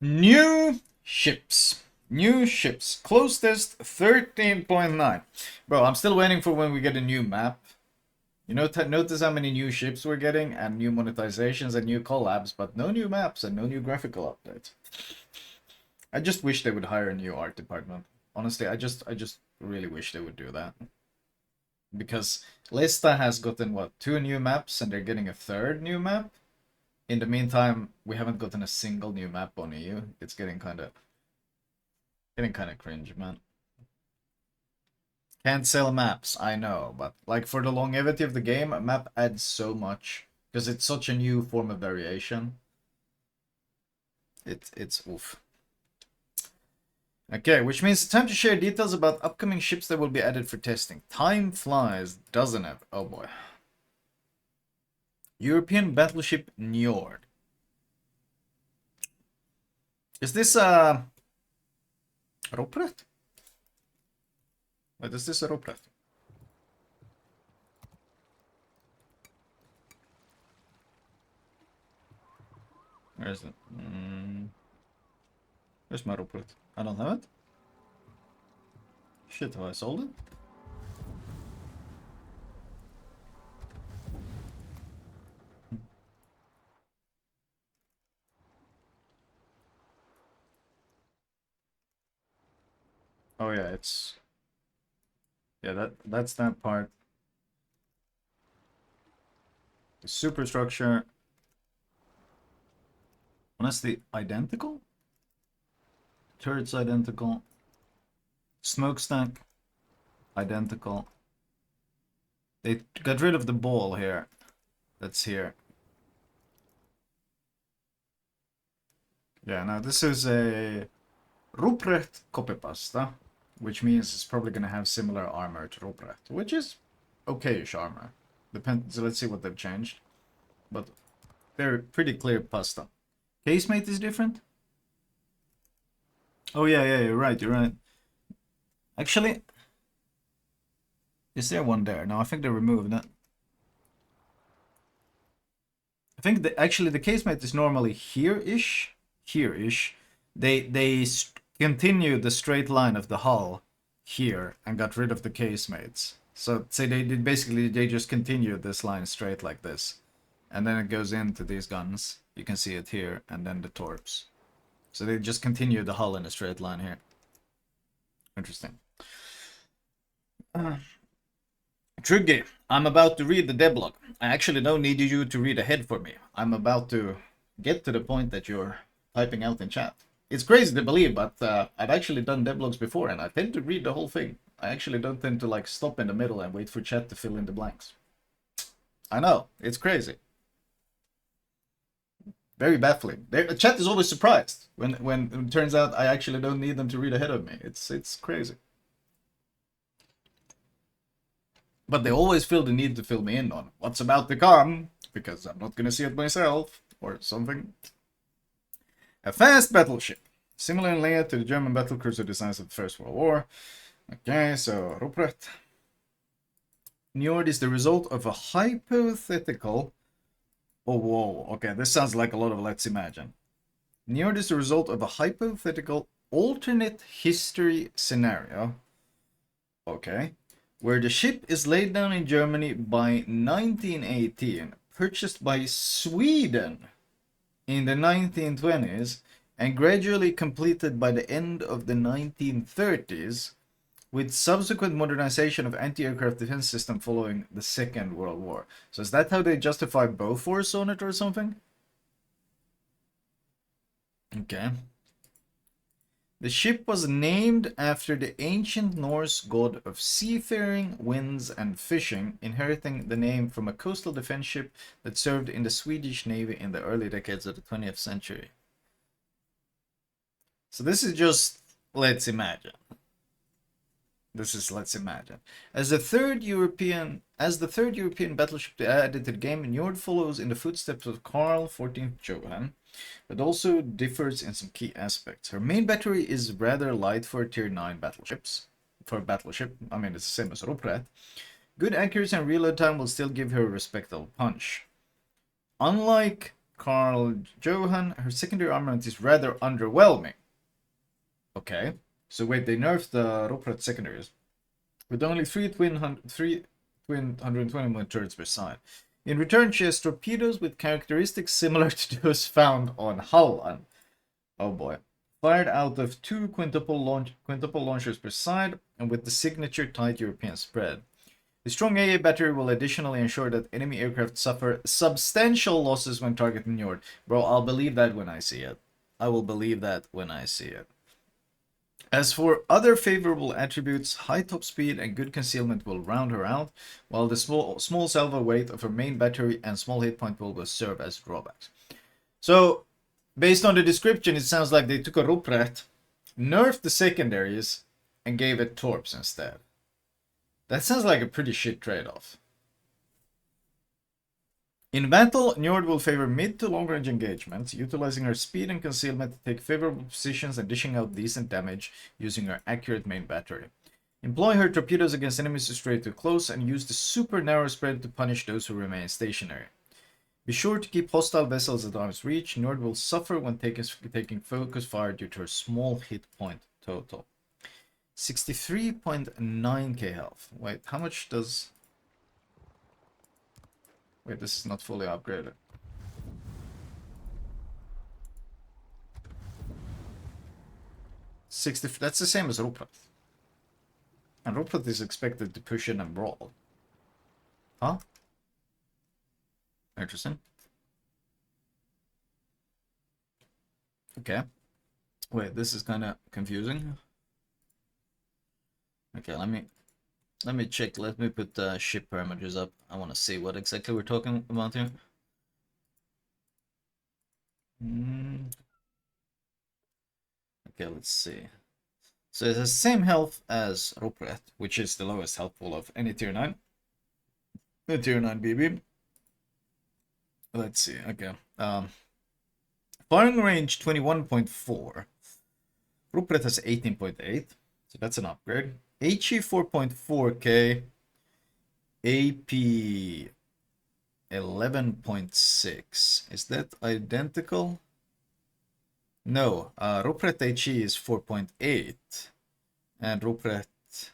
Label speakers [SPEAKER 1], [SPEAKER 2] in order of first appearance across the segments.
[SPEAKER 1] New ships. New ships. Closest 13.9. Bro, I'm still waiting for when we get a new map. You know, notice how many new ships we're getting and new monetizations and new collabs, but no new maps and no new graphical updates. I just wish they would hire a new art department. Honestly, I just really wish they would do that. Because Lista has gotten what, 2 new maps and they're getting a 3rd new map. In the meantime, we haven't gotten a single new map on EU. It's getting kind of cringe, man. Can't sell maps, I know, but like for the longevity of the game, a map adds so much because it's such a new form of variation. It's oof. Okay, which means it's time to share details about upcoming ships that will be added for testing. Time flies, doesn't it? Oh boy. European battleship Niord. Is this Ropret? Wait, is this a Ropret? Where is it? Where's my Ropret? I don't have it. Shit, have I sold it? Oh yeah, it's that's that part. The superstructure, honestly, identical. Turrets identical. Smokestack identical. They got rid of the ball here. That's here. Yeah, now this is a Ruprecht copypasta, which means it's probably gonna have similar armor to Ruprecht, which is okayish armor. Depends. So let's see what they've changed, but they're pretty clear pasta. Casemate is different. Oh yeah, you're right. You're right. Actually, is there one there? No, I think they removed that. I think actually the casemate is normally here-ish, here-ish. They continued the straight line of the hull here and got rid of the casemates. So say they did basically they just continued this line straight like this, and then it goes into these guns. You can see it here, and then the torps. So they just continued the hull in a straight line here. Interesting. Truggy, I'm about to read the devlog. I actually don't need you to read ahead for me. I'm about to get to the point that you're typing out in chat. It's crazy to believe, but I've actually done devlogs before, and I tend to read the whole thing. I actually don't tend to like stop in the middle and wait for chat to fill in the blanks. I know, it's crazy. Very baffling. The chat is always surprised when it turns out I actually don't need them to read ahead of me. It's crazy. But they always feel the need to fill me in on what's about to come, because I'm not gonna see it myself, or something. A fast battleship, similar in layout to the German battlecruiser designs of the First World War. Okay, so Ruprecht. Niord is the result of a hypothetical... Oh, whoa, okay, this sounds like a lot of Let's Imagine. Niord is the result of a hypothetical alternate history scenario. Okay. Where the ship is laid down in Germany by 1918, purchased by Sweden in the 1920s, and gradually completed by the end of the 1930s, with subsequent modernization of anti-aircraft defense system following the Second World War. So is that how they justify Bofors on it or something? Okay. The ship was named after the ancient Norse god of seafaring, winds, and fishing, inheriting the name from a coastal defense ship that served in the Swedish Navy in the early decades of the 20th century. So this is just, let's imagine. This is let's imagine. As the third European battleship added to the game, Niord follows in the footsteps of Karl XIV Johan, but also differs in some key aspects. Her main battery is rather light for tier 9 battleships. For a battleship, I mean, it's the same as Ropret. Good accuracy and reload time will still give her a respectable punch. Unlike Carl Johan, her secondary armament is rather underwhelming. Okay. So wait, they nerfed the Ruprecht secondaries. With only three twin 120mm turrets per side. In return, she has torpedoes with characteristics similar to those found on Halland. Oh boy. Fired out of two quintuple launchers per side, and with the signature tight European spread. The strong AA battery will additionally ensure that enemy aircraft suffer substantial losses when targeting Niord. Bro, I'll believe that when I see it. I will believe that when I see it. As for other favorable attributes, high top speed and good concealment will round her out, while the small salvo weight of her main battery and small hit point will serve as drawbacks. So, based on the description, it sounds like they took a Ruprecht, nerfed the secondaries, and gave it torps instead. That sounds like a pretty shit trade-off. In battle, Niord will favor mid to long-range engagements, utilizing her speed and concealment to take favorable positions and dishing out decent damage using her accurate main battery. Employ her torpedoes against enemies who stray too close and use the super narrow spread to punish those who remain stationary. Be sure to keep hostile vessels at arm's reach. Niord will suffer when taking focus fire due to her small hit point total. 63.9k health. Wait, how much does... Wait, this is not fully upgraded. That's the same as Ruprecht. And Ruprecht is expected to push in and brawl. Huh? Interesting. Okay. Wait, this is kind of confusing. Okay, let me check. Let me put the ship parameters up. I want to see what exactly we're talking about here. Okay, let's see. So it has the same health as Ruprecht, which is the lowest health pool of any tier 9. The tier 9 BB. Let's see, okay. Firing range 21.4. Ruprecht has 18.8, so that's an upgrade. HE 4.4k. AP 11.6. Is that identical? No, Ruprecht HE is 4.8. And Ruprecht...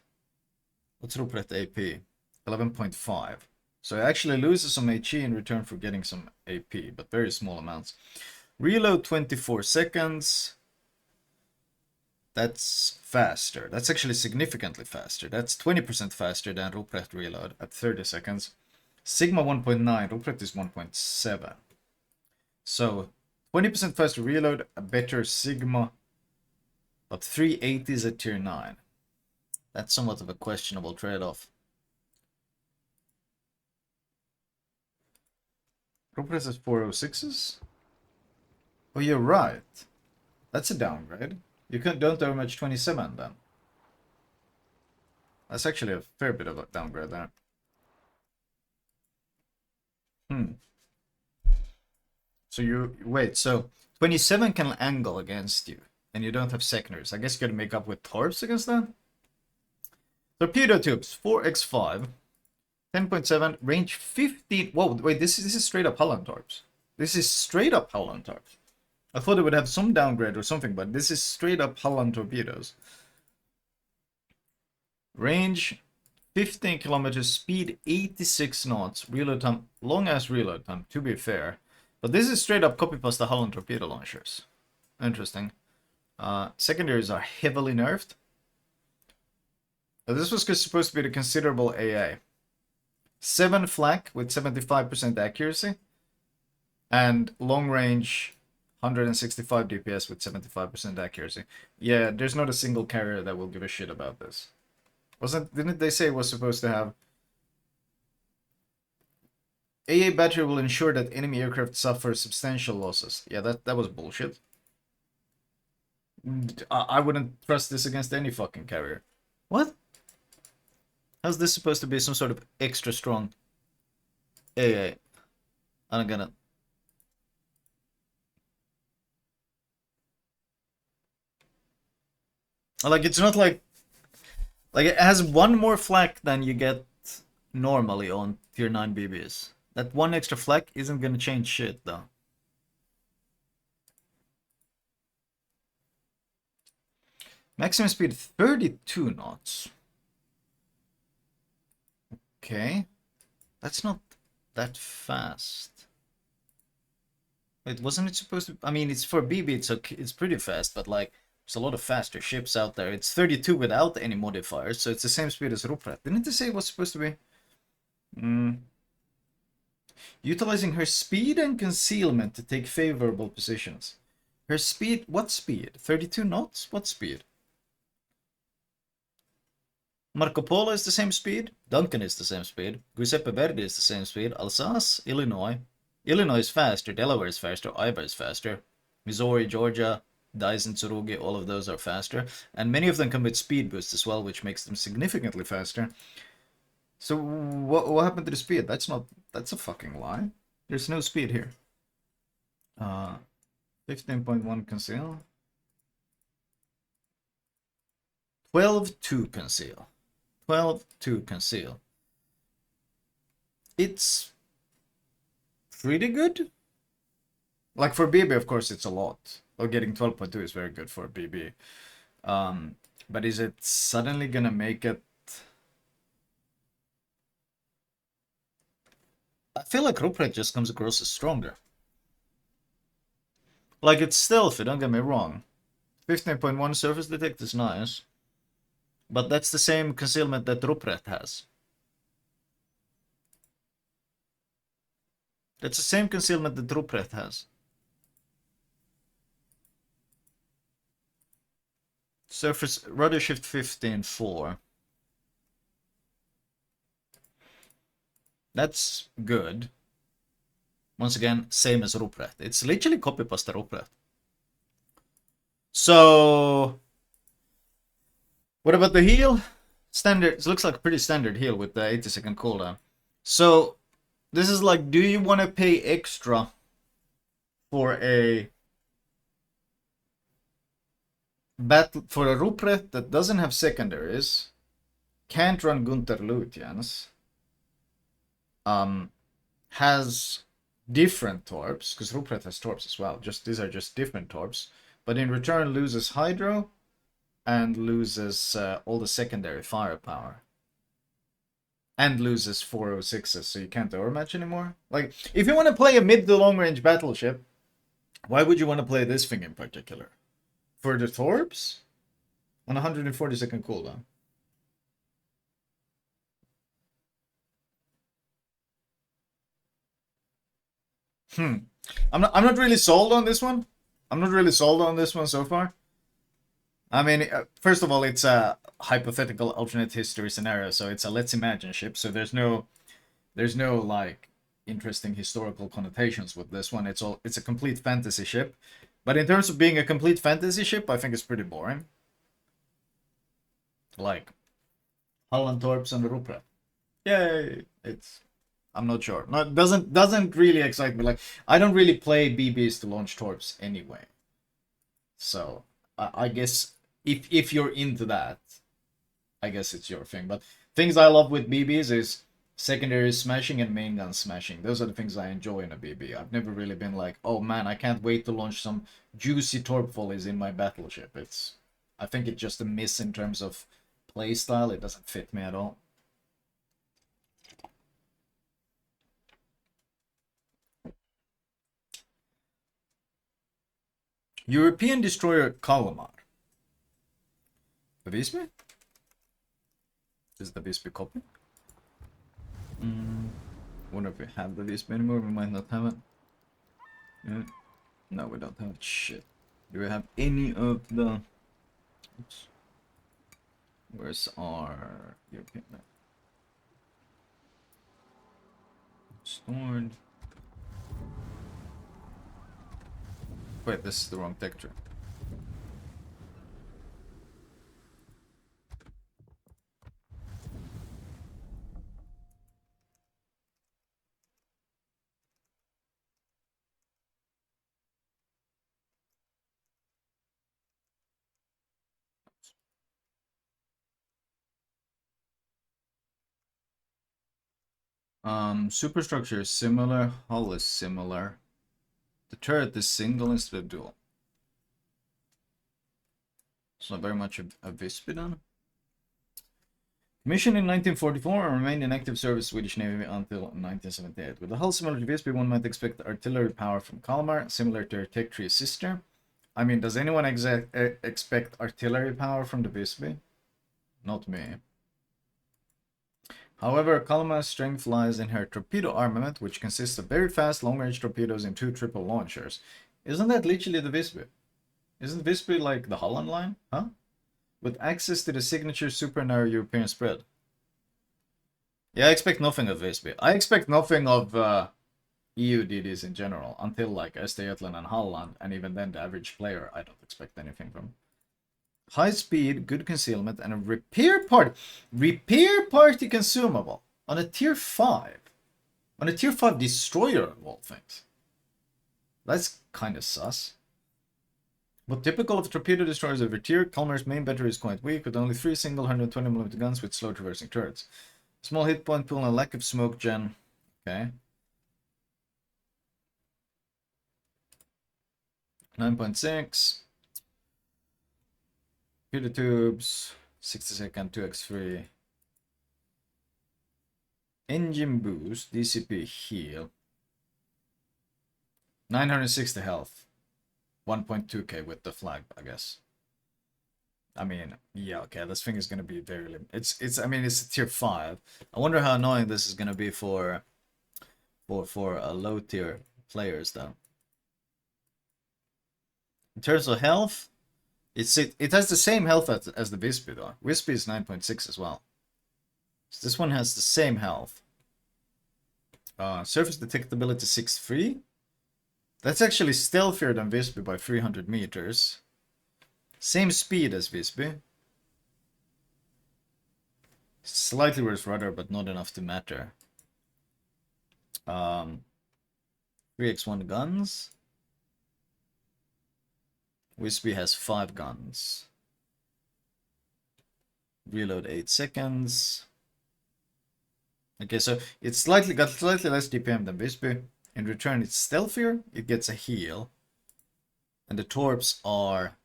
[SPEAKER 1] What's Ruprecht AP? 11.5. So it actually loses some HE in return for getting some AP, but very small amounts. Reload 24 seconds. That's faster. That's actually significantly faster. That's 20% faster than Ruprecht reload at 30 seconds. Sigma 1.9, Ruprecht is 1.7. So 20% faster reload, a better Sigma, but 380s at tier 9. That's somewhat of a questionable trade-off. Ruprecht has 406s? Oh, you're right. That's a downgrade. You don't damage 27 then. That's actually a fair bit of a downgrade there. So you wait, so 27 can angle against you, and you don't have secondaries. I guess you gotta make up with torps against that? Torpedo tubes, 4x5, 10.7, range 15. Whoa, wait, this is straight up Holland torps. This is straight up Holland torps. I thought it would have some downgrade or something, but this is straight up Holland torpedoes. Range 15 kilometers, speed 86 knots, reload time, long ass reload time, to be fair. But this is straight up copy pasta Holland torpedo launchers. Interesting. Secondaries are heavily nerfed. This was supposed to be the considerable AA. 7 flak with 75% accuracy. And long range 165 DPS with 75% accuracy. Yeah, there's not a single carrier that will give a shit about this. Didn't they say it was supposed to have... AA battery will ensure that enemy aircraft suffer substantial losses. Yeah, that was bullshit. I wouldn't trust this against any fucking carrier. What? How's this supposed to be some sort of extra strong AA? I don't get it. Like, it's not like it has one more flak than you get normally on tier 9 BBs. That one extra flak isn't gonna change shit though. Maximum speed 32 knots. Okay. That's not that fast. Wait, wasn't it supposed to... I mean, it's for BB, it's okay, it's pretty fast, but like, there's a lot of faster ships out there. It's 32 without any modifiers, so it's the same speed as Rupert. Didn't they say it was supposed to be? Utilizing her speed and concealment to take favorable positions. Her speed, what speed? 32 knots? What speed? Marco Polo is the same speed. Duncan is the same speed. Giuseppe Verdi is the same speed. Alsace, Illinois. Illinois is faster. Delaware is faster. Iowa is faster. Missouri, Georgia, Dyson, Tsurugi, all of those are faster. And many of them come with speed boost as well, which makes them significantly faster. So what happened to the speed? That's a fucking lie. There's no speed here. 15.1 conceal. 12.2 conceal. 12.2 conceal. It's pretty good. Like for BB, of course, it's a lot. Well, getting 12.2 is very good for BB. But is it suddenly gonna make it... I feel like Rupert just comes across as stronger. Like, it's stealthy, don't get me wrong. 15.1 surface detect is nice. But that's the same concealment that Rupert has. That's the same concealment that Rupert has. Surface rudder shift 15.4. That's good. Once again, same as Rupert. It's literally copy-paste Rupert. So, what about the heal? Standard. It looks like a pretty standard heal with the 80-second cooldown. So, this is like, do you want to pay extra for a Rupert that doesn't have secondaries, can't run Gunther Lutyens, has different torps, because Rupert has torps as well. These are just different torps, but in return loses hydro and loses all the secondary firepower. And loses 406s, so you can't overmatch anymore. Like, if you want to play a mid to long range battleship, why would you want to play this thing in particular? For the torps? On 140-second cooldown. I'm not really sold on this one. I'm not really sold on this one so far. I mean, first of all, it's a hypothetical alternate history scenario, so it's a let's imagine ship. So there's no like interesting historical connotations with this one. It's a complete fantasy ship. But in terms of being a complete fantasy ship, I think it's pretty boring. Like Holland Torps and the Rupert. Yay! I'm not sure. No, it doesn't really excite me. Like, I don't really play BBs to launch torps anyway. So I guess if you're into that, I guess it's your thing. But things I love with BBs is secondary smashing and main gun smashing. Those are the things I enjoy in a BB. I've never really been like, oh man, I can't wait to launch some juicy torp volleys in my battleship. I think it's just a miss in terms of playstyle. It doesn't fit me at all. European destroyer Kalmar. The Visby? Is the Visby copy? Wonder if we have the Visby anymore. We might not have it. Yeah. No, we don't have it. Shit. Do we have any of the... Oops. Where's our European map? Stored. Wait, this is the wrong texture. Superstructure is similar, hull is similar. The turret is single instead of dual. It's not very much of a Visby then. Commissioned in 1944 and remained in active service Swedish Navy until 1978. With a hull similar to Visby, one might expect artillery power from Kalmar, similar to her Tech Tree sister. I mean, does anyone expect artillery power from the Visby? Not me. However, Kalmar's strength lies in her torpedo armament, which consists of very fast long-range torpedoes and 2 triple launchers. Isn't that literally the Visby? Isn't Visby like the Holland line? Huh? With access to the signature super narrow European spread. Yeah, I expect nothing of Visby. I expect nothing of EU DDs in general, until like Östergötland and Holland, and even then the average player I don't expect anything from. High speed, good concealment, and a repair party consumable on a tier 5. On a tier 5 destroyer of all things. That's kind of sus. But typical of torpedo destroyers of her tier, Kalmar's main battery is quite weak, with only 3 single 120mm guns with slow traversing turrets. Small hit point pool and a lack of smoke gen. Okay. 9.6. Computer tubes. 60-second 2x3. Engine boost. DCP heal. 960 health. 1.2k with the flag, I guess. I mean, yeah, okay, this thing is gonna be very limited. I mean, it's a tier 5. I wonder how annoying this is gonna be for low tier players though. In terms of health, it has the same health as the Visby though. Visby is 9.6 as well. So this one has the same health. Surface detectability 6.3. That's actually stealthier than Visby by 300 meters. Same speed as Visby. Slightly worse rudder, but not enough to matter. 3x1 guns. Visby has 5 guns. Reload 8 seconds. Okay, so it's got slightly less DPM than Visby. In return, it's stealthier, it gets a heal, and the torps are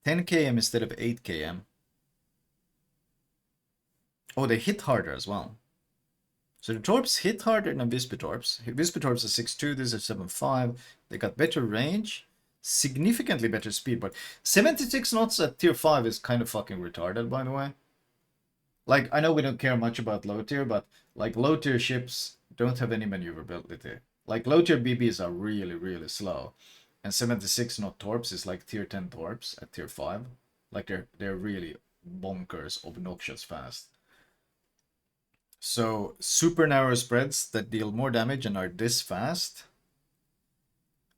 [SPEAKER 1] 10 km instead of 8 km. Oh, they hit harder as well. So the torps hit harder than Visby torps. Visby torps are 6.2, these are 7.5. They got better range, significantly better speed, but 76 knots at tier 5 is kind of fucking retarded, by the way. Like, I know we don't care much about low tier, but like low tier ships don't have any maneuverability. Like low tier BBs are really, really slow. And 76 knot torps is like tier 10 torps at tier 5. Like they're really bonkers, obnoxious fast. So super narrow spreads that deal more damage and are this fast.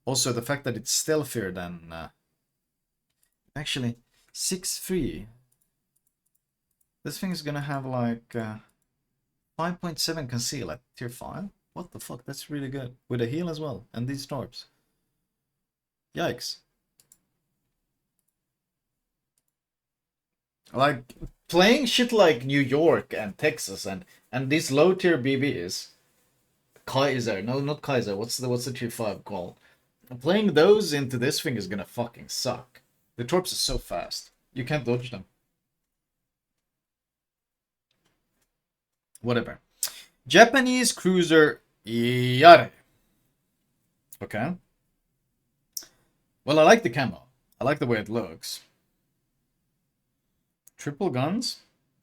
[SPEAKER 1] Also the fact that it's stealthier than actually 6.3. This thing is gonna have like 5.7 conceal at tier 5. What the fuck? That's really good. With a heal as well. And these torps. Yikes. Like, playing shit like New York and Texas and these low tier BBs. Kaiser. No, not Kaiser. What's the tier 5 called? Playing those into this thing is gonna fucking suck. The torps are so fast. You can't dodge them. Whatever. Japanese cruiser Yari. Okay. Well, I like the camo. I like the way it looks. Triple guns.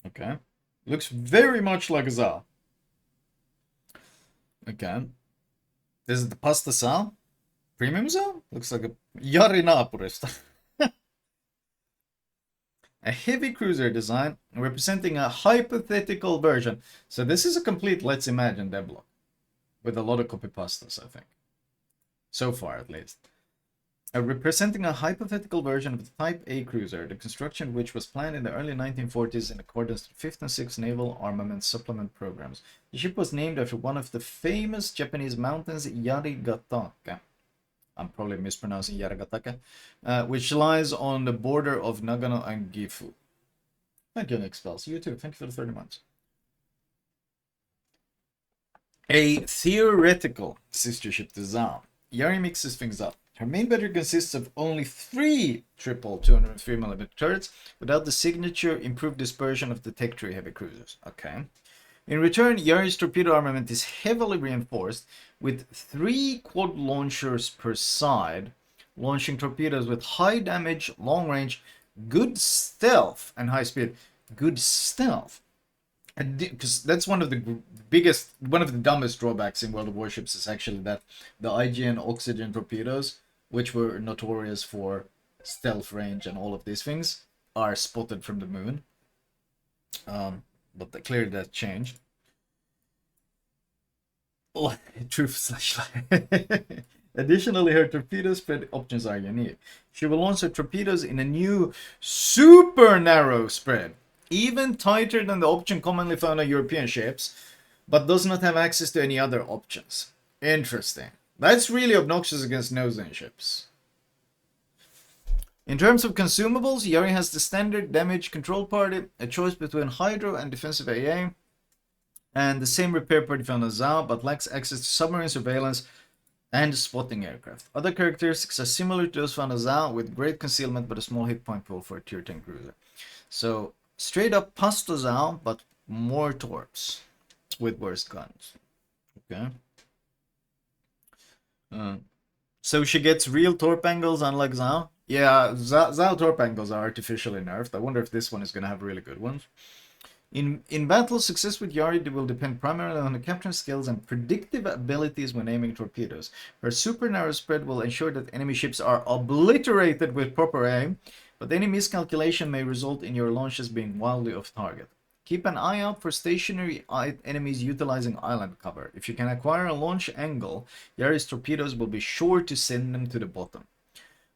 [SPEAKER 1] Okay. Looks very much like a ZA. Okay. This is the Pasta ZA. Premium ZA? Looks like a Yari Napurista. A heavy cruiser design representing a hypothetical version. So this is a complete Let's Imagine devlog. With a lot of copypastas, I think. So far, at least. Representing a hypothetical version of the Type A cruiser, the construction of which was planned in the early 1940s in accordance with 5th and 6th Naval Armament Supplement programs. The ship was named after one of the famous Japanese mountains, Yarigataka. I'm probably mispronouncing Yaragataka, which lies on the border of Nagano and Gifu. Thank you, Nick Spells. You too. Thank you for the 30 months. A theoretical sister ship to ZA. Yari mixes things up. Her main battery consists of only 3 triple 203mm turrets without the signature improved dispersion of the Tech Tree heavy cruisers. Okay. In return, Yari's torpedo armament is heavily reinforced with 3 quad launchers per side, launching torpedoes with high damage, long range, good stealth, and high speed. Good stealth. Because that's one of the dumbest drawbacks in World of Warships is actually that the IGN oxygen torpedoes, which were notorious for stealth range and all of these things, are spotted from the moon. But clearly that changed. Oh, truth/lie. Additionally, her torpedo spread options are unique. She will launch her torpedoes in a new super narrow spread, even tighter than the option commonly found on European ships, but does not have access to any other options. Interesting. That's really obnoxious against nosing ships. In terms of consumables, Yari has the standard damage control party, a choice between Hydro and defensive AA, and the same repair party found on Zao, but lacks access to submarine surveillance and spotting aircraft. Other characteristics are similar to those found on Zao, with great concealment but a small hit point pool for a tier 10 cruiser. So, straight up Pasto Zao, but more torps with worse guns. Okay. So she gets real torp angles unlike Zao. Yeah, Zao torp angles are artificially nerfed. I wonder if this one is going to have really good ones. In battle, success with Yari will depend primarily on the captain skills and predictive abilities when aiming torpedoes. Her super narrow spread will ensure that enemy ships are obliterated with proper aim, but any miscalculation may result in your launches being wildly off target. Keep an eye out for stationary enemies utilizing island cover. If you can acquire a launch angle, Yari's torpedoes will be sure to send them to the bottom.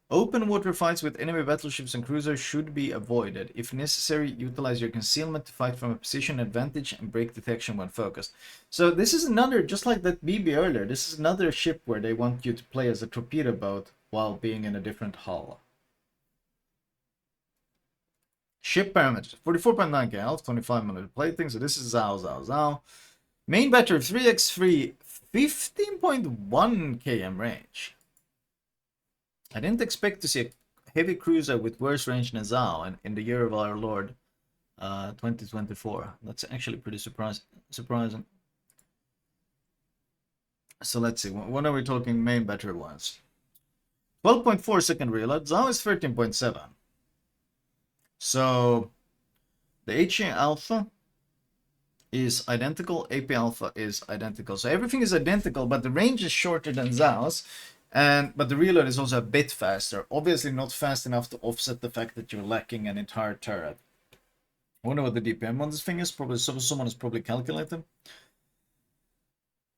[SPEAKER 1] Open water fights with enemy battleships and cruisers should be avoided. If necessary, utilize your concealment to fight from a position advantage and break detection when focused. So this is another, just like that BB earlier, this is another ship where they want you to play as a torpedo boat while being in a different hull. Ship parameters, 44.9k health, 25mm plating, so this is Zao. Main battery, 3x3, 15.1 km range. I didn't expect to see a heavy cruiser with worse range than Zao in the year of our Lord, 2024. That's actually pretty surprising. So let's see, what are we talking main battery wise? 12.4 second reload, Zao is 13.7. So the HE Alpha is identical, AP Alpha is identical. So everything is identical, but the range is shorter than Zao's. But the reload is also a bit faster. Obviously not fast enough to offset the fact that you're lacking an entire turret. I wonder what the DPM on this thing is. Probably someone has probably calculated.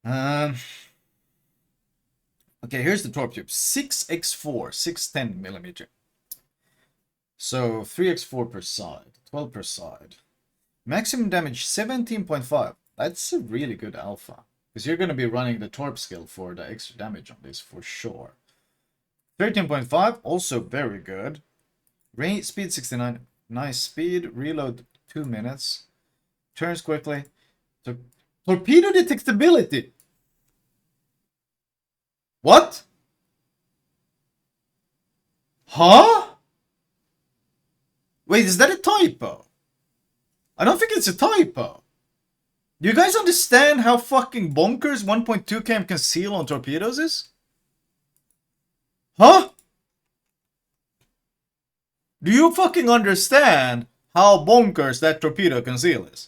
[SPEAKER 1] Okay, here's the torp tube. 6x4, 610mm. So 3x4 per side, 12 per side. Maximum damage 17.5. That's a really good alpha. Because you're going to be running the torp skill for the extra damage on this for sure. 13.5, also very good. Range speed 69, nice speed. Reload 2 minutes. Turns quickly. Torpedo detectability. What? Huh? Wait, is that a typo? I don't think it's a typo. Do you guys understand how fucking bonkers 1.2 km conceal on torpedoes is? Huh? Do you fucking understand how bonkers that torpedo conceal is?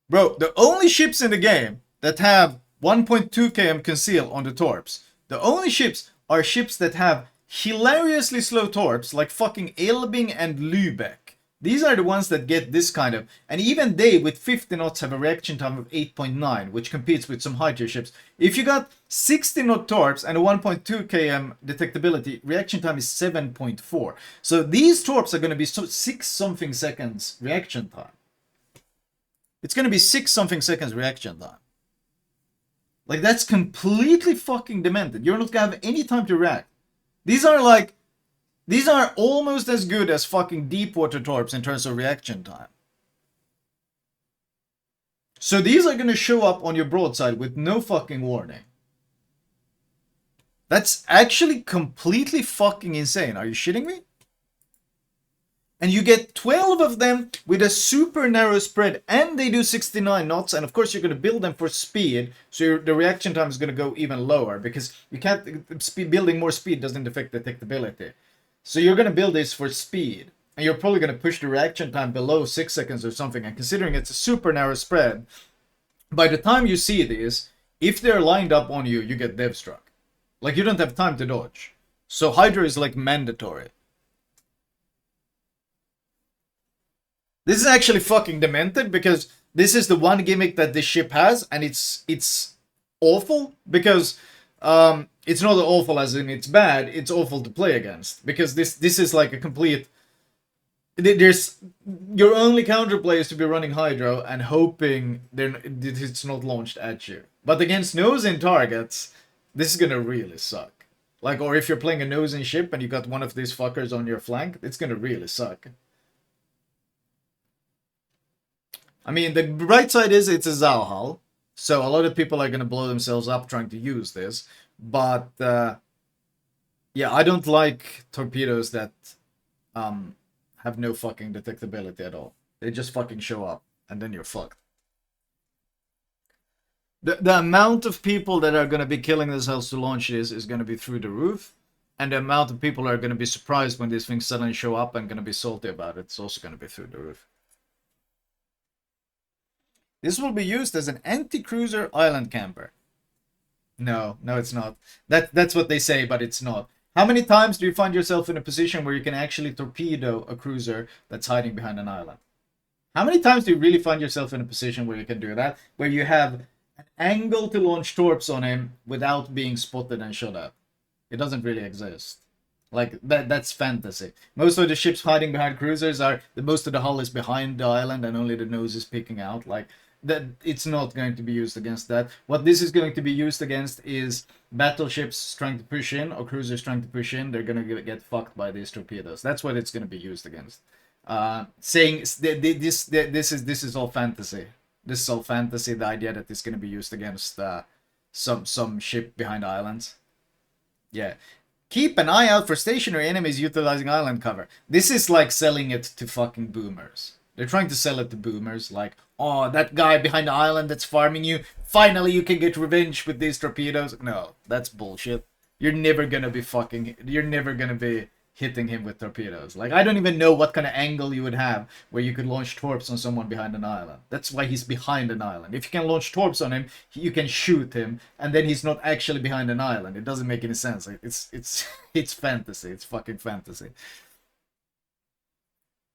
[SPEAKER 1] Bro, the only ships in the game that have 1.2 km conceal on the torps, the only ships are ships that have hilariously slow torps like fucking Elbing and Lübeck. These are the ones that get this kind of, and even they with 50 knots have a reaction time of 8.9, which competes with some high tier ships. If you got 60 knot torps and a 1.2 km detectability, reaction time is 7.4. So these torps are going to be 6 something seconds reaction time. It's going to be 6 something seconds reaction time. Like, that's completely fucking demented. You're not going to have any time to react. These are almost as good as fucking deep water torps in terms of reaction time. So these are gonna show up on your broadside with no fucking warning. That's actually completely fucking insane. Are you shitting me? And you get 12 of them with a super narrow spread, and they do 69 knots, and of course you're going to build them for speed, so the reaction time is going to go even lower, because you can't, building more speed doesn't affect detectability. So you're going to build this for speed, and you're probably going to push the reaction time below 6 seconds or something, and considering it's a super narrow spread, by the time you see this, if they're lined up on you, you get dev struck. Like, you don't have time to dodge. So Hydra is like mandatory. This is actually fucking demented, because this is the one gimmick that this ship has, and it's awful, because it's not awful as in it's bad, it's awful to play against, because this is like a complete, there's, your only counterplay is to be running Hydro and hoping it's not launched at you. But against nose-in targets, this is gonna really suck. Like, or if you're playing a nose-in ship and you got one of these fuckers on your flank, it's gonna really suck. I mean, the bright side is it's a Zauhal, so a lot of people are going to blow themselves up trying to use this. But, yeah, I don't like torpedoes that have no fucking detectability at all. They just fucking show up, and then you're fucked. The amount of people that are going to be killing themselves to launch this is going to be through the roof. And the amount of people are going to be surprised when these things suddenly show up and going to be salty about it. It's also going to be through the roof. This will be used as an anti-cruiser island camper. No, it's not. That's what they say, but it's not. How many times do you find yourself in a position where you can actually torpedo a cruiser that's hiding behind an island? How many times do you really find yourself in a position where you can do that? Where you have an angle to launch torps on him without being spotted and shot at? It doesn't really exist. Like, that's fantasy. Most of the ships hiding behind cruisers are, most of the hull is behind the island and only the nose is peeking out. Like, that, it's not going to be used against that. What this is going to be used against is battleships trying to push in, or cruisers trying to push in. They're going to get fucked by these torpedoes. That's what it's going to be used against. Saying this is all fantasy. This is all fantasy. The idea that it's going to be used against some ship behind islands. Yeah. Keep an eye out for stationary enemies utilizing island cover. This is like selling it to fucking boomers. They're trying to sell it to boomers, like, oh, that guy behind the island that's farming you, finally you can get revenge with these torpedoes. No, that's bullshit. You're never gonna be hitting him with torpedoes. Like, I don't even know what kind of angle you would have where you could launch torps on someone behind an island. That's why he's behind an island. If you can launch torps on him, you can shoot him, and then he's not actually behind an island. It doesn't make any sense. Like, it's fantasy. It's fucking fantasy.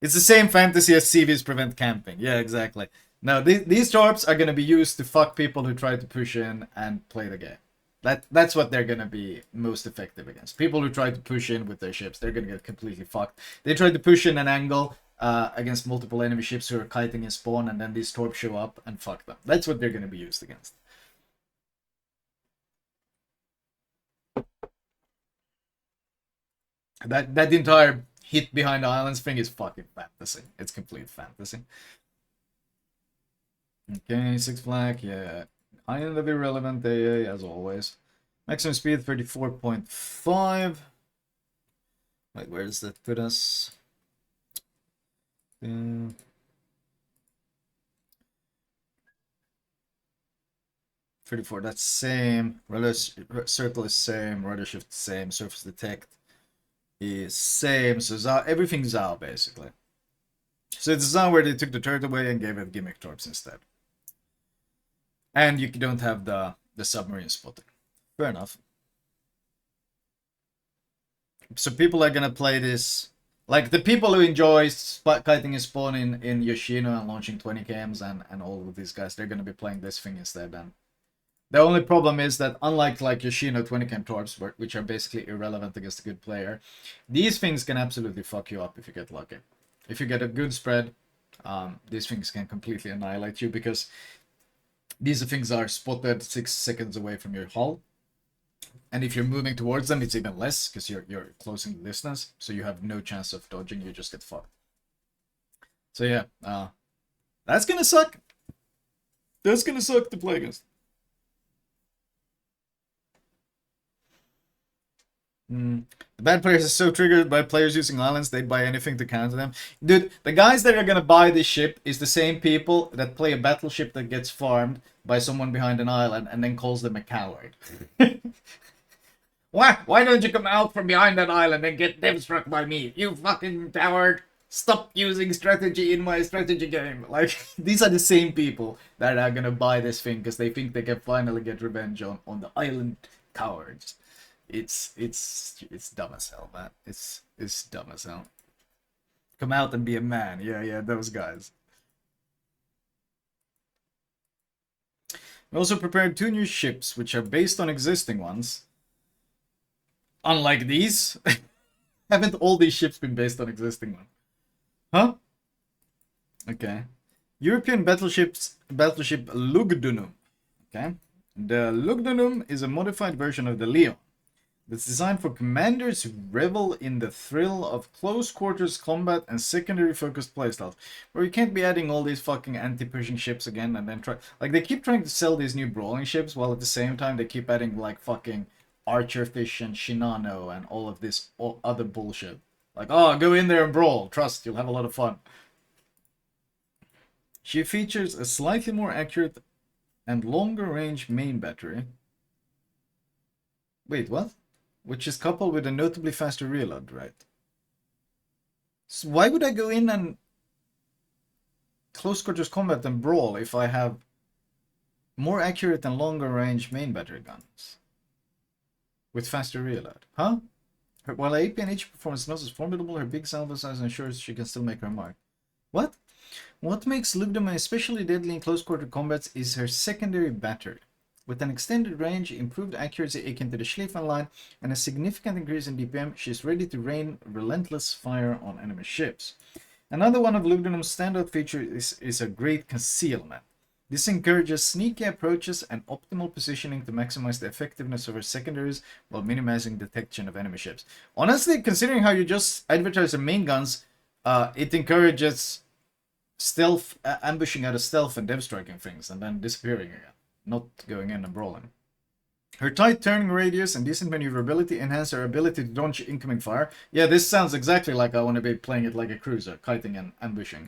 [SPEAKER 1] It's the same fantasy as CVs prevent camping. Yeah, exactly. Now, these torps are going to be used to fuck people who try to push in and play the game. That's what they're going to be most effective against. People who try to push in with their ships, they're going to get completely fucked. They try to push in an angle against multiple enemy ships who are kiting in spawn, and then these torps show up and fuck them. That's what they're going to be used against. That entire hit behind the islands thing is fucking fantasy. It's complete fantasy. Okay, 6 flag, yeah. Island of irrelevant AA, as always. Maximum speed 34.5. Wait, where does that put us? 34, that's same. Rudder circle is same. Rudder shift same. Surface detect is same. So everything's Zao, basically. So it's Zao where they took the turret away and gave it gimmick torps instead. And you don't have the submarine spotting. Fair enough. So people are gonna play this, like the people who enjoy kiting and spawn in Yoshino and launching 20 kms and all of these guys, they're gonna be playing this thing instead. And the only problem is that unlike like Yoshino 20 km torps, which are basically irrelevant against a good player, these things can absolutely fuck you up if you get lucky. If you get a good spread, these things can completely annihilate you, because these things are spotted 6 seconds away from your hull. And if you're moving towards them, it's even less, because you're closing the distance, so you have no chance of dodging, you just get fucked. So yeah, that's gonna suck. That's gonna suck to play against. The bad players are so triggered by players using islands, they'd buy anything to counter them. Dude, the guys that are gonna buy this ship is the same people that play a battleship that gets farmed by someone behind an island and then calls them a coward. Why don't you come out from behind that island and get dev struck by me? You fucking coward! Stop using strategy in my strategy game. Like, these are the same people that are gonna buy this thing because they think they can finally get revenge on the island cowards. It's dumb as hell, man. It's dumb as hell. Come out and be a man. Yeah, those guys. We also prepared 2 new ships, which are based on existing ones. Unlike these. Haven't all these ships been based on existing ones? Huh? Okay. European battleship Lugdunum. Okay. The Lugdunum is a modified version of the Leon. It's designed for commanders who revel in the thrill of close quarters combat and secondary focused playstyles. Where you can't be adding all these fucking anti-pushing ships again and then try... Like, they keep trying to sell these new brawling ships while at the same time they keep adding, like, fucking Archerfish and Shinano and all of this other bullshit. Like, oh, go in there and brawl. Trust, you'll have a lot of fun. She features a slightly more accurate and longer range main battery. Wait, what? Which is coupled with a notably faster reload, right? So why would I go in and close quarters combat and brawl if I have more accurate and longer range main battery guns? With faster reload. Huh? While her AP and H performance is formidable, her big salvo size ensures she can still make her mark. What? What makes Lugdunum especially deadly in close quarter combats is her secondary battery. With an extended range, improved accuracy akin to the Schlieffen line, and a significant increase in DPM, she is ready to rain relentless fire on enemy ships. Another one of Lugdunum's standout features is a great concealment. This encourages sneaky approaches and optimal positioning to maximize the effectiveness of her secondaries while minimizing detection of enemy ships. Honestly, considering how you just advertise the main guns, it encourages stealth, ambushing out of stealth and dev striking things and then disappearing again. Not going in and brawling. Her tight turning radius and decent maneuverability enhance her ability to dodge incoming fire. Yeah, this sounds exactly like I want to be playing it like a cruiser, kiting and ambushing.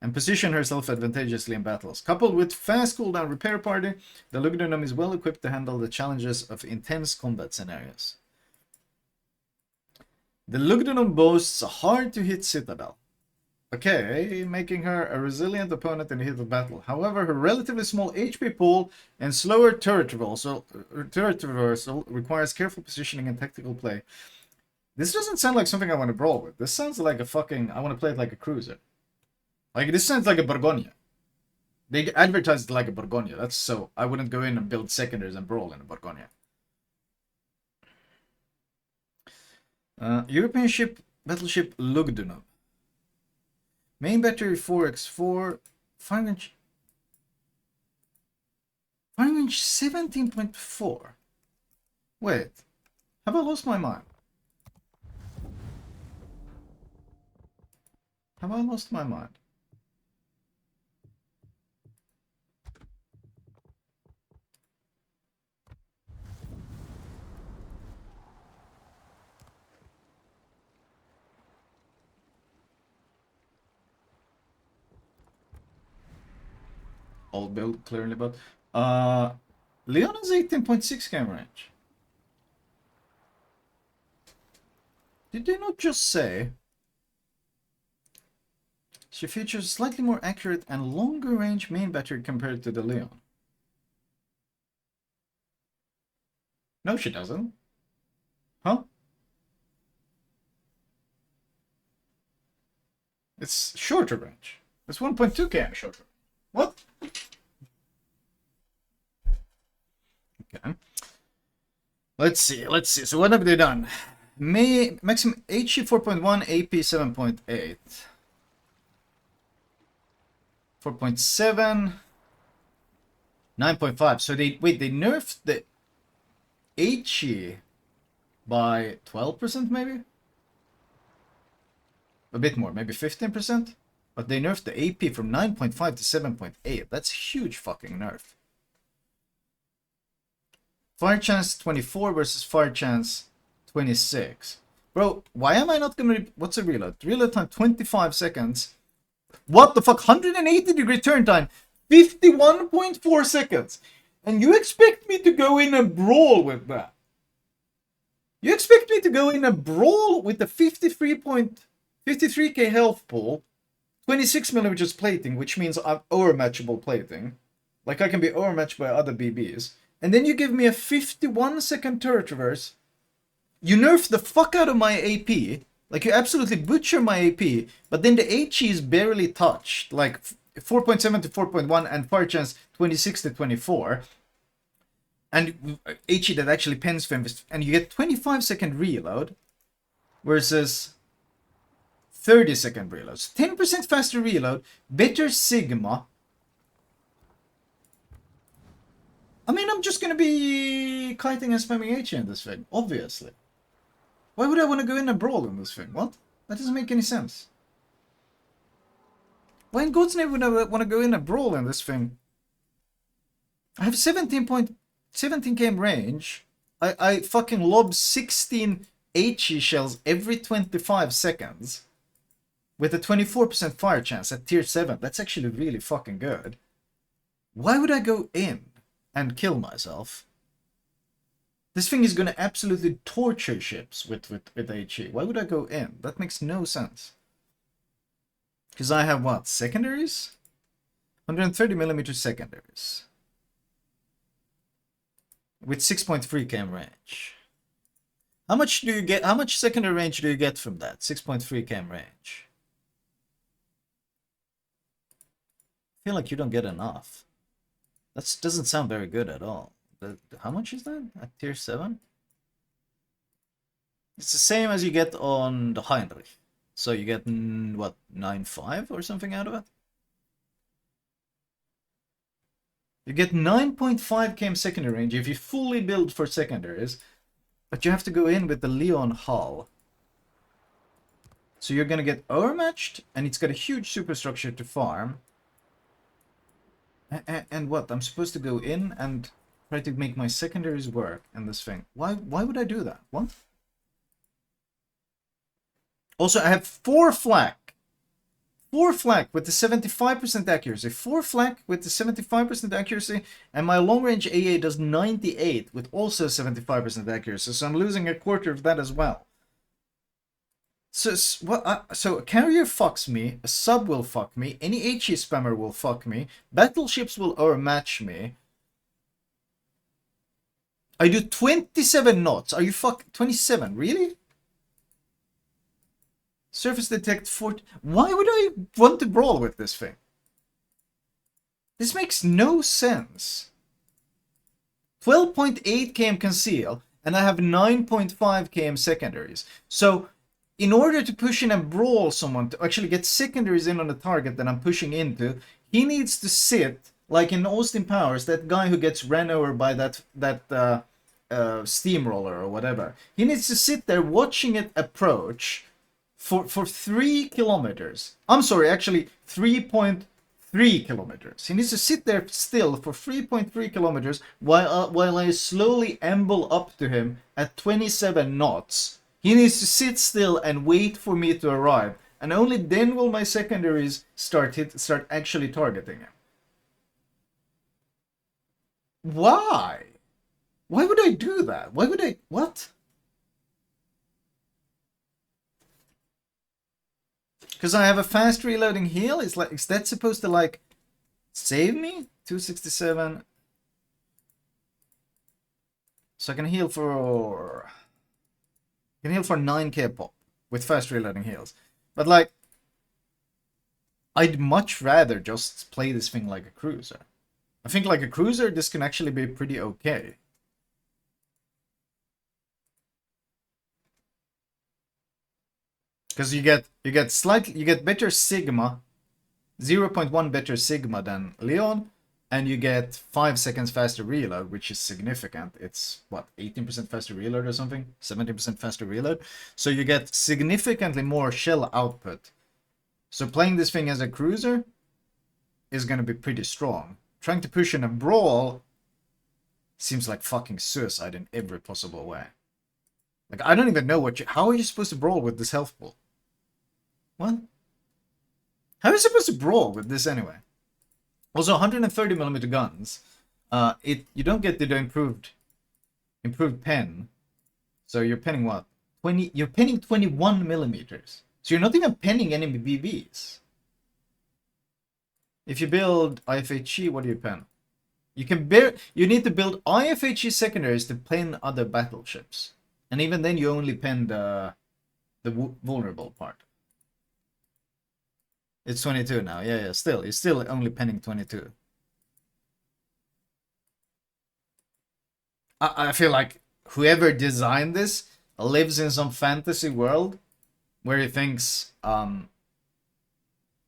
[SPEAKER 1] And position herself advantageously in battles. Coupled with fast cooldown repair party, the Lugdunum is well equipped to handle the challenges of intense combat scenarios. The Lugdunum boasts a hard-to-hit citadel. Okay, making her a resilient opponent in the heat of battle. However, her relatively small HP pool and slower turret traversal requires careful positioning and tactical play. This doesn't sound like something I want to brawl with. This sounds like a fucking... I want to play it like a cruiser. Like, this sounds like a Borgonia. They advertised it like a Borgonia. That's so... I wouldn't go in and build secondaries and brawl in a Borgonia. European ship, battleship Lugdunum. Main battery 4x4, 5-inch 17.4. Wait, have I lost my mind? Have I lost my mind? All build clearly, but Leon has 18.6 game range. Did they not just say she features slightly more accurate and longer range main battery compared to the Leon? No, she doesn't. Huh? It's shorter range. It's 1.2 km shorter. What? Okay. Let's see. So what have they done? Maximum HE 4.1, AP 7.8. 4.7. 9.5. So they nerfed the HE by 12% maybe? A bit more, maybe 15%? But they nerfed the AP from 9.5 to 7.8. That's a huge fucking nerf. Fire chance 24 versus fire chance 26. Bro, why am I not gonna... What's a reload? Reload time 25 seconds. What the fuck? 180-degree turn time. 51.4 seconds. And you expect me to go in a brawl with that? You expect me to go in a brawl with the 53k health pool, 26mm plating, which means I'm overmatchable plating. Like I can be overmatched by other BBs. And then you give me a 51-second turret reverse. You nerf the fuck out of my AP. Like, you absolutely butcher my AP. But then the HE is barely touched. Like, 4.7 to 4.1 and fire chance 26 to 24. And HE that actually pens for him. And you get 25-second reload. Versus 30-second reload. So 10% faster reload. Better Sigma. I mean, I'm just gonna be kiting and spamming HE in this thing, obviously. Why would I want to go in a brawl in this thing? What? That doesn't make any sense. Why in God's name would I want to go in a brawl in this thing? I have 17k range. I fucking lob 16 HE shells every 25 seconds. With a 24% fire chance at tier 7. That's actually really fucking good. Why would I go in and kill myself? This thing is gonna absolutely torture ships with HE. Why would I go in? That makes no sense. Because I have what? Secondaries? 130mm secondaries. With 6.3 km range. How much do you get? How much secondary range do you get from that? 6.3 km range. I feel like you don't get enough. That doesn't sound very good at all. How much is that at tier 7? It's the same as you get on the Heinrich. So you get, what, 9.5 or something out of it? You get 9.5 km secondary range if you fully build for secondaries. But you have to go in with the Leon hull. So you're gonna get overmatched, and it's got a huge superstructure to farm. And what? I'm supposed to go in and try to make my secondaries work in this thing. Why would I do that? What? Also, I have 4 flak. 4 flak with the 75% accuracy. 4 flak with the 75% accuracy. And my long range AA does 98 with also 75% accuracy. So I'm losing a quarter of that as well. So, so a carrier fucks me, a sub will fuck me, any HE spammer will fuck me, battleships will overmatch me. I do 27 knots. Are you 27? Really? Surface detect 40. Why would I want to brawl with this thing? This makes no sense. 12.8 km conceal, and I have 9.5 km secondaries. So, in order to push in and brawl someone, to actually get secondaries in on the target that I'm pushing into, he needs to sit, like in Austin Powers, that guy who gets ran over by that steamroller or whatever. He needs to sit there watching it approach for 3 kilometers. I'm sorry, actually 3.3 kilometers. He needs to sit there still for 3.3 kilometers while I slowly amble up to him at 27 knots. He needs to sit still and wait for me to arrive, and only then will my secondaries start actually targeting him. Why? Why would I do that? Why would I... What? Because I have a fast reloading heal? Is that supposed to, like, save me? 267. So I can heal for... You can heal for 9k pop with fast reloading heals. But, like, I'd much rather just play this thing like a cruiser. I think like a cruiser, this can actually be pretty okay. Because you get better Sigma, 0.1 better Sigma than Leon, and you get 5 seconds faster reload, which is significant. It's, what, 18% faster reload or something? 17% faster reload. So you get significantly more shell output. So playing this thing as a cruiser is gonna be pretty strong. Trying to push in a brawl seems like fucking suicide in every possible way. Like, I don't even know how are you supposed to brawl with this health pool? What? How are you supposed to brawl with this anyway? Also, 130mm guns. You don't get the improved pen. So you're penning what? You're penning 21mm. So you're not even penning any BBs. If you build IFHE, what do you pen? You need to build IFHE secondaries to pen other battleships. And even then you only pen the vulnerable part. It's 22 now. Yeah, still. You're still only penning 22. I feel like whoever designed this lives in some fantasy world where he thinks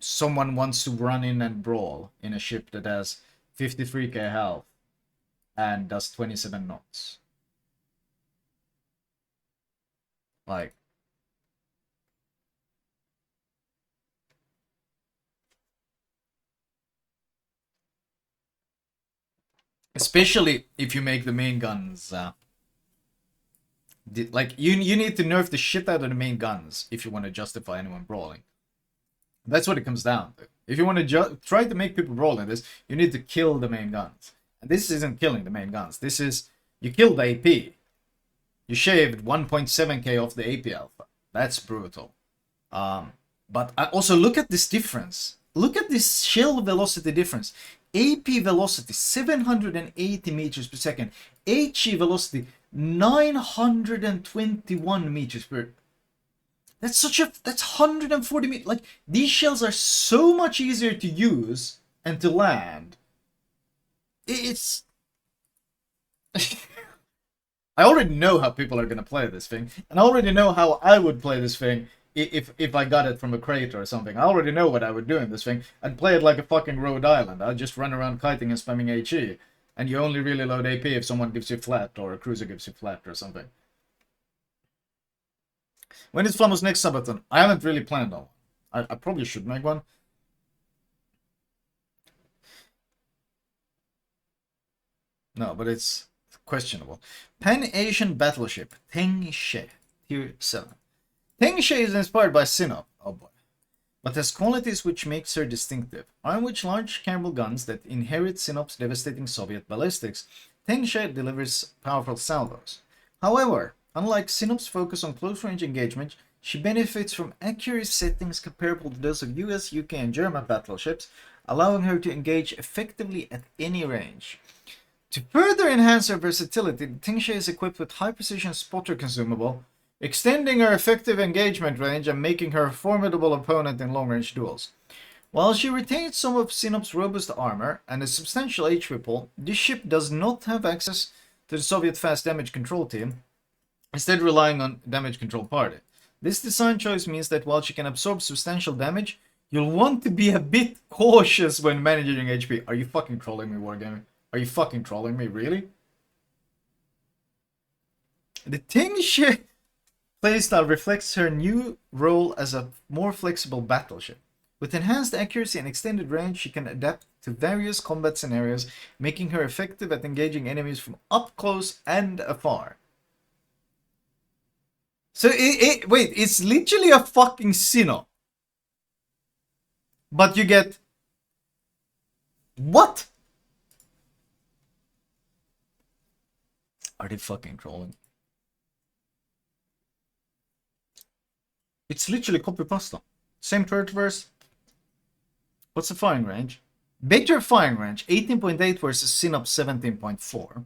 [SPEAKER 1] someone wants to run in and brawl in a ship that has 53k health and does 27 knots. Like, especially if you make the main guns like you need to nerf the shit out of the main guns if you want to justify anyone brawling. That's what it comes down to. If you want to try to make people brawl in this, you need to kill the main guns. And this isn't killing the main guns. This is, you killed the AP. You shaved 1.7k off the AP alpha. That's brutal. But also look at this difference. Look at this shell velocity difference. AP velocity 780 meters per second. HE velocity 921 meters per. That's 140 meters. Like, these shells are so much easier to use and to land. It's. I already know how people are gonna play this thing, and I already know how I would play this thing if I got it from a crate or something. I already know what I would do in this thing. I'd play it like a fucking Rhode Island. I'd just run around kiting and spamming HE, and you only really load AP if someone gives you flat or a cruiser gives you flat or something. When is Flamu's next subathon? I haven't really planned on one. I probably should make one. No, but it's questionable. Pan-Asian battleship, Teng She, Tier 7. Teng She is inspired by Sinop, oh boy, but has qualities which makes her distinctive. Armed with large cannibal guns that inherit Sinop's devastating Soviet ballistics, Teng She delivers powerful salvos. However, unlike Sinop's focus on close-range engagement, she benefits from accurate settings comparable to those of US, UK, and German battleships, allowing her to engage effectively at any range. To further enhance her versatility, the Teng She is equipped with high-precision spotter consumable, extending her effective engagement range and making her a formidable opponent in long-range duels. While she retains some of Sinop's robust armor and a substantial HP pool, this ship does not have access to the Soviet fast damage control team, instead relying on damage control party. This design choice means that while she can absorb substantial damage, you'll want to be a bit cautious when managing HP. Are you fucking trolling me, Wargaming? Are you fucking trolling me, really? The Teng She playstyle reflects her new role as a more flexible battleship. With enhanced accuracy and extended range, she can adapt to various combat scenarios, making her effective at engaging enemies from up close and afar. So, wait, it's literally a fucking Sinop. But you get... What? Are they fucking trolling? It's literally copy pasta. Same turret verse. What's the firing range? Better firing range, 18.8 versus Sinop 17.4.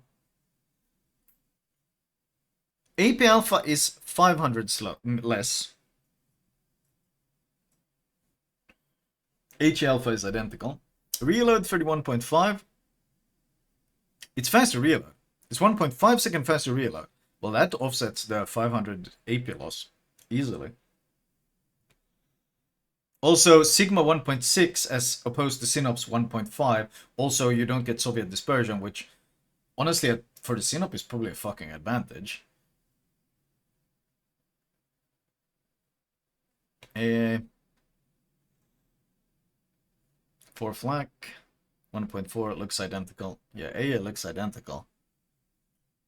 [SPEAKER 1] AP alpha is 500 less. H alpha is identical. Reload 31.5. It's faster reload. It's 1.5 second faster reload. Well, that offsets the 500 AP loss easily. Also, Sigma 1.6 as opposed to Sinop's 1.5. Also, you don't get Soviet dispersion, which honestly for the Sinop is probably a fucking advantage. 4 flak. 1.4 looks identical. Yeah, AA looks identical.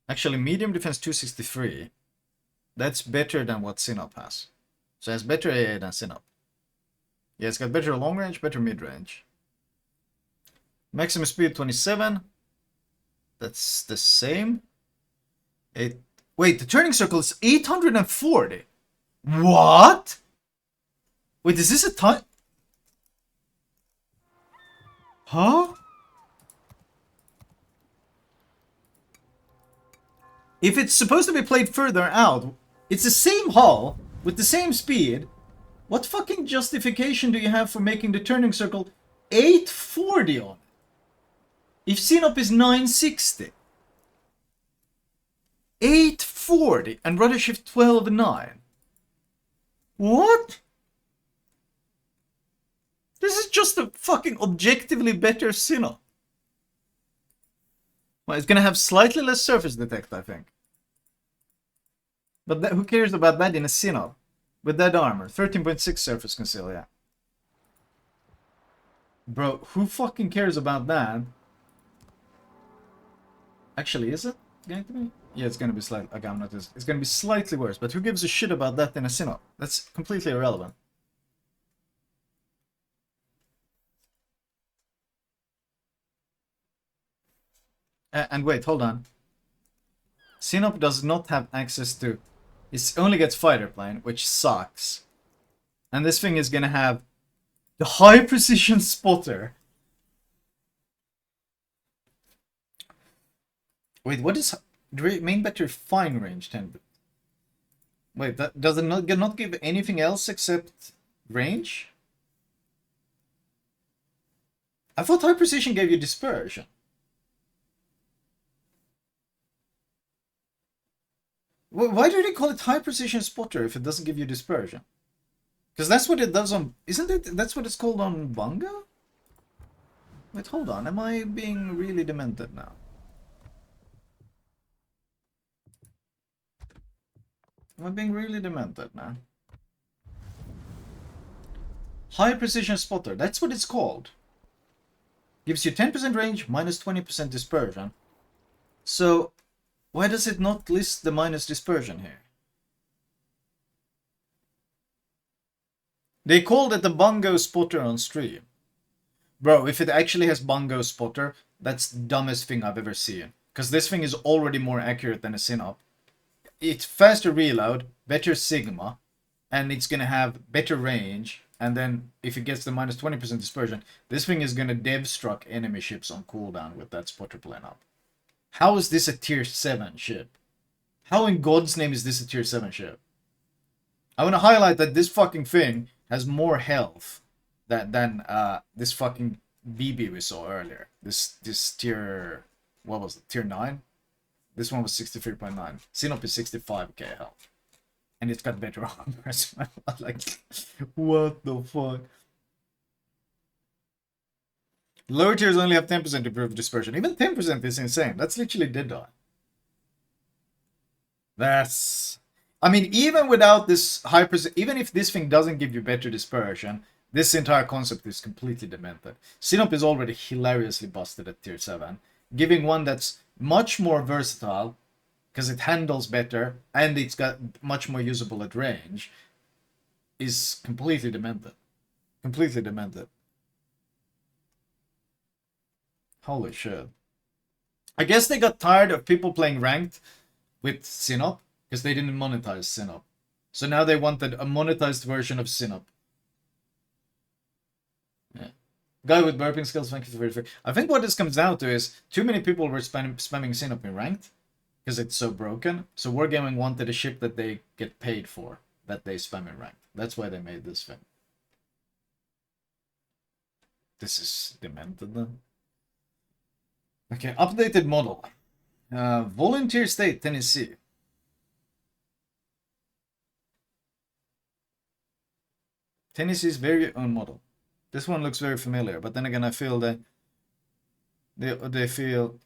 [SPEAKER 1] Actually, medium defense 263. That's better than what Sinop has. So it has better AA than Sinop. Yeah, it's got better long range, better mid range. Maximum speed 27. That's the same. Wait, the turning circle is 840. What? Wait, is this a time? Huh? If it's supposed to be played further out, it's the same hull with the same speed. What fucking justification do you have for making the turning circle 840 on it? If Sinop is 960. 840 and rudder shift 12.9. What? This is just a fucking objectively better Sinop. Well, it's gonna have slightly less surface detect, I think. But who cares about that in a Sinop? With that armor. 13.6 surface conceal, yeah. Bro, who fucking cares about that? Actually, is it going to be? Yeah, it's gonna be slightly... Okay, I'm not... It's gonna be slightly worse, but who gives a shit about that in a Sinop? That's completely irrelevant. And wait, hold on. Sinop does not have access to... It only gets fighter plane, which sucks. And this thing is gonna have the high precision spotter. Wait, what is... Main battery fine range 10? Wait, that does it not give anything else except range? I thought high precision gave you dispersion. Why do they call it high precision spotter if it doesn't give you dispersion? Because that's what it does on... Isn't it? That's what it's called on Bunga? Wait, hold on. Am I being really demented now? Am I being really demented now? High precision spotter. That's what it's called. Gives you 10% range, minus 20% dispersion. So, why does it not list the minus dispersion here? They called it the Bungo spotter on stream. Bro, if it actually has Bungo spotter, that's the dumbest thing I've ever seen. Because this thing is already more accurate than a Sinop. It's faster reload, better Sigma, and it's gonna have better range. And then, if it gets the minus 20% dispersion, this thing is gonna dev-struck enemy ships on cooldown with that spotter plane up. How is this a tier 7 ship? How in God's name is this a tier 7 ship? I want to highlight that this fucking thing has more health than this fucking BB we saw earlier. This tier... What was it? Tier 9? This one was 63.9. Sinop is 65k health. And it's got better armor as well. Like, what the fuck? Lower tiers only have 10% improved dispersion. Even 10% is insane. That's literally dead eye. That's... I mean, even without this high percent... Even if this thing doesn't give you better dispersion, this entire concept is completely demented. Sinop is already hilariously busted at tier 7. Giving one that's much more versatile, because it handles better, and it's got much more usable at range, is completely demented. Completely demented. Holy shit. I guess they got tired of people playing ranked with Sinop, because they didn't monetize Sinop. So now they wanted a monetized version of Sinop. Yeah. Guy with burping skills, thank you for verification. I think what this comes down to is too many people were spamming Sinop in ranked, because it's so broken. So Wargaming wanted a ship that they get paid for, that they spam in ranked. That's why they made this thing. This is demented then. Okay, updated model. Volunteer State, Tennessee. Tennessee's very own model. This one looks very familiar, but then again, I feel that they feel...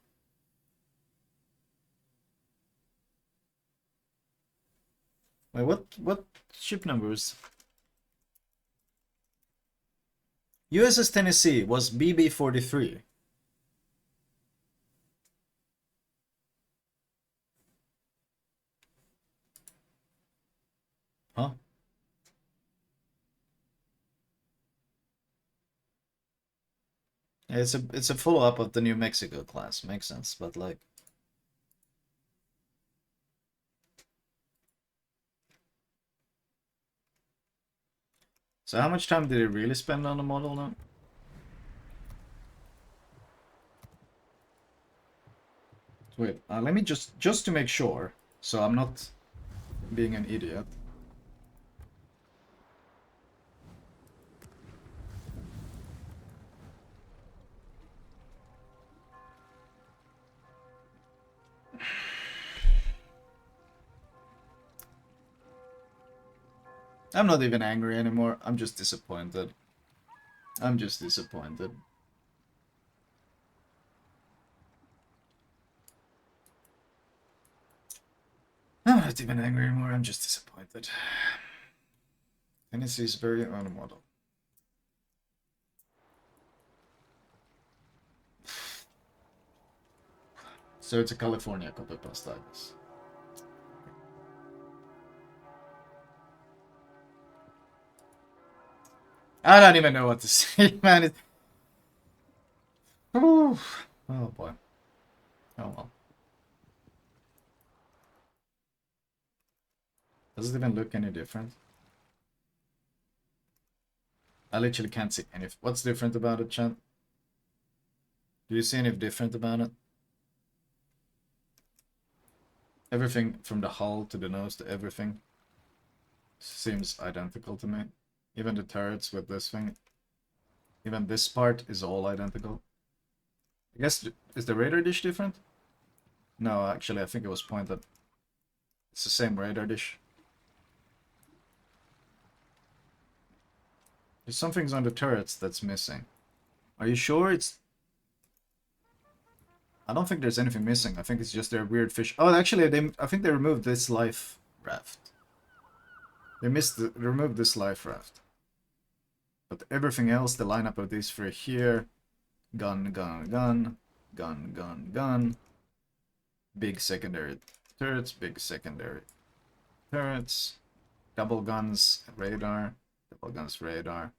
[SPEAKER 1] Wait, what ship numbers? USS Tennessee was BB-43. Huh? It's a follow-up of the New Mexico class. Makes sense, but like... So how much time did he really spend on the model now? Wait, let me just to make sure, so I'm not being an idiot. I'm not even angry anymore. I'm just disappointed. I'm just disappointed. I'm not even angry anymore. I'm just disappointed. Tennessee's very own model. So it's a California copy pasta, I guess. I don't even know what to say, man. Oh boy. Oh well. Does it even look any different? I literally can't see any. What's different about it, chat? Do you see any different about it? Everything from the hull to the nose to everything seems identical to me. Even the turrets with this thing. Even this part is all identical. I guess, is the radar dish different? No, actually, I think it was pointed. It's the same radar dish. There's some things on the turrets that's missing. Are you sure it's... I don't think there's anything missing. I think it's just their weird fish. Oh, actually, I think they removed this life raft. They removed this life raft. But everything else, the lineup of these three here, gun, gun, gun, gun, gun, gun, big secondary turrets, big secondary turrets, double guns, radar, double guns, radar,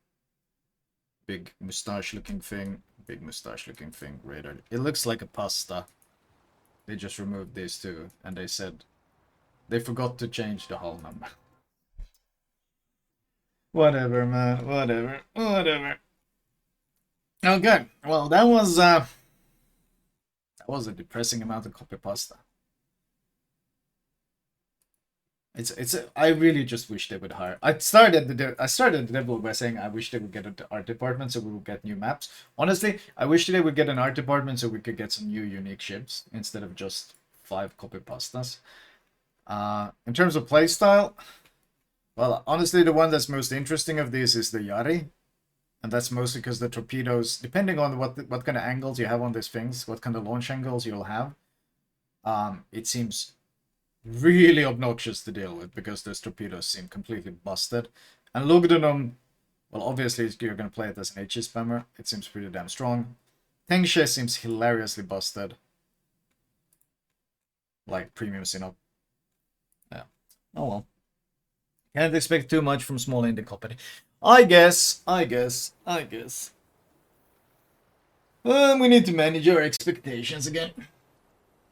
[SPEAKER 1] big mustache-looking thing, big mustache-looking thing, radar. It looks like a pasta. They just removed these two, and they said they forgot to change the hull number. Whatever, man. Whatever. Whatever. Okay. Well, that was a depressing amount of copy pasta. I really just wish they would hire. I started the demo by saying I wish they would get an art department so we would get new maps. Honestly, I wish they would get an art department so we could get some new unique ships instead of just 5 copy pastas. In terms of playstyle, well, honestly, the one that's most interesting of these is the Yari. And that's mostly because the torpedoes, depending on what kind of angles you have on these things, what kind of launch angles you'll have, it seems really obnoxious to deal with because those torpedoes seem completely busted. And Lugdunum, well, obviously you're going to play it as an HE spammer. It seems pretty damn strong. Teng She seems hilariously busted. Like premium Sinop. Yeah. Oh well. Can't expect too much from small indie company. I guess. We need to manage our expectations again.